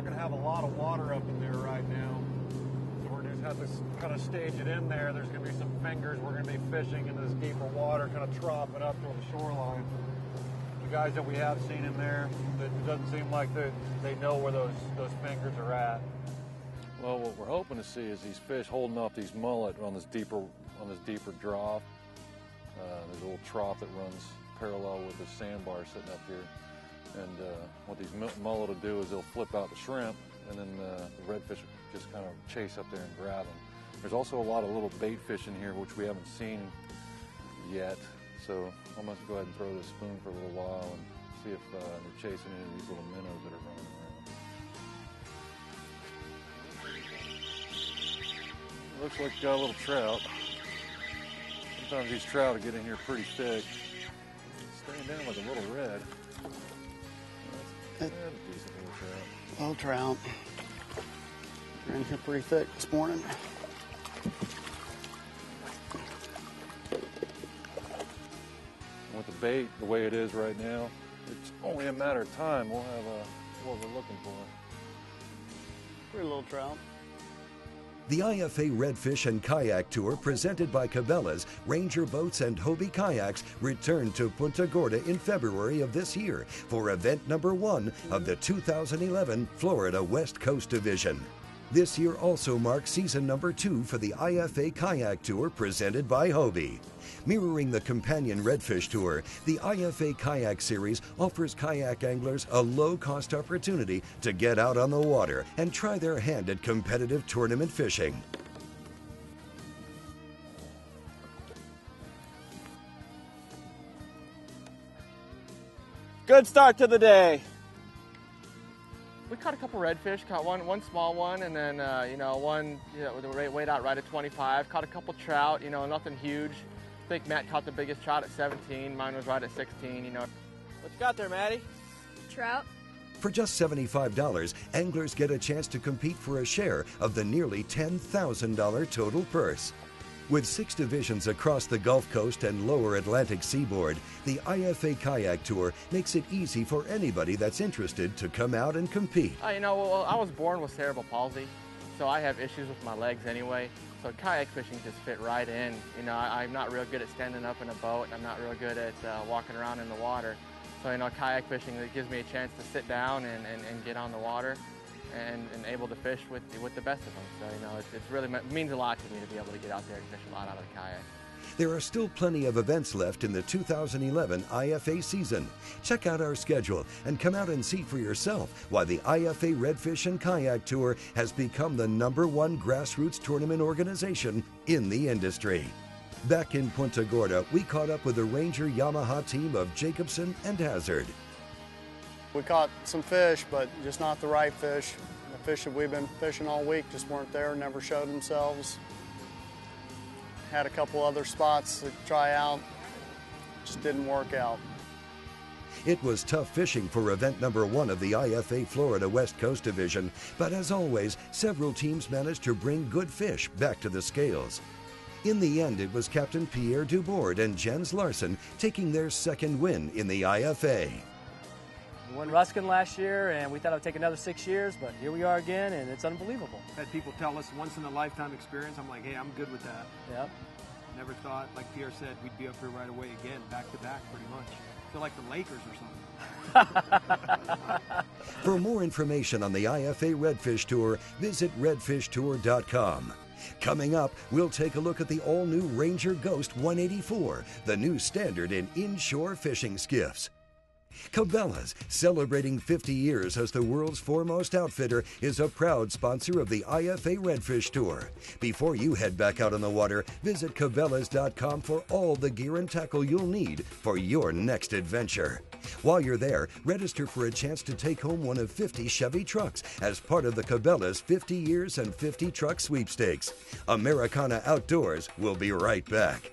going to have a lot of water up in there right now. So we're going to have to kind of stage it in there. There's going to be some fingers. We're going to be fishing in this deeper water, kind of troughing up toward the shoreline. The guys that we have seen in there, it doesn't seem like they know where those fingers are at. Well, what we're hoping to see is these fish holding off these mullet on this deeper trough. There's a little trough that runs parallel with the sandbar sitting up here. And what these mullet will do is they'll flip out the shrimp, and then the redfish will just kind of chase up there and grab them. There's also a lot of little bait fish in here, which we haven't seen yet. So I'm going to go ahead and throw this spoon for a little while and see if they're chasing any of these little minnows that are running around. Looks like got a little trout. Sometimes these trout will get in here pretty thick. It's staying down like a little red. That's a decent little trout. Little trout. They're in here pretty thick this morning. With the bait the way it is right now, it's only a matter of time we'll have what we're looking for. Pretty little trout. The IFA Redfish and Kayak Tour, presented by Cabela's, Ranger Boats, and Hobie Kayaks, returned to Punta Gorda in February of this year for event number 1 of the 2011 Florida West Coast Division. This year also marks season number 2 for the IFA Kayak Tour, presented by Hobie. Mirroring the companion Redfish Tour, the IFA Kayak Series offers kayak anglers a low-cost opportunity to get out on the water and try their hand at competitive tournament fishing. Good start to the day. We caught a couple redfish, caught one small one, and then one weighed out right at 25. Caught a couple trout, nothing huge. I think Matt caught the biggest trout at 17. Mine was right at 16. What you got there, Maddie? Trout. For just $75, anglers get a chance to compete for a share of the nearly $10,000 total purse. With 6 divisions across the Gulf Coast and lower Atlantic seaboard, the IFA Kayak Tour makes it easy for anybody that's interested to come out and compete. I was born with cerebral palsy, so I have issues with my legs anyway. So kayak fishing just fit right in. I'm not real good at standing up in a boat. I'm not real good at walking around in the water. So kayak fishing, it gives me a chance to sit down and get on the water and able to fish with the best of them. So it's really means a lot to me to be able to get out there and fish a lot out of the kayak. There are still plenty of events left in the 2011 IFA season. Check out our schedule and come out and see for yourself why the IFA Redfish and Kayak Tour has become the #1 grassroots tournament organization in the industry. Back in Punta Gorda, we caught up with the Ranger Yamaha team of Jacobson and Hazard. We caught some fish, but just not the right fish. The fish that we've been fishing all week just weren't there, never showed themselves. Had a couple other spots to try out, just didn't work out. It was tough fishing for event number 1 of the IFA Florida West Coast Division, but as always, several teams managed to bring good fish back to the scales. In the end, it was Captain Pierre Dubord and Jens Larson taking their second win in the IFA. We won Ruskin last year, and we thought it would take another 6 years, but here we are again, and it's unbelievable. Had people tell us once-in-a-lifetime experience. I'm like, hey, I'm good with that. Yep. Never thought, like Pierre said, we'd be up here right away again, back-to-back pretty much. Feel like the Lakers or something. For more information on the IFA Redfish Tour, visit redfishtour.com. Coming up, we'll take a look at the all-new Ranger Ghost 184, the new standard in inshore fishing skiffs. Cabela's, celebrating 50 years as the world's foremost outfitter, is a proud sponsor of the IFA Redfish Tour. Before you head back out on the water, visit Cabela's.com for all the gear and tackle you'll need for your next adventure. While you're there, register for a chance to take home one of 50 Chevy trucks as part of the Cabela's 50 Years and 50 Truck Sweepstakes. Americana Outdoors will be right back.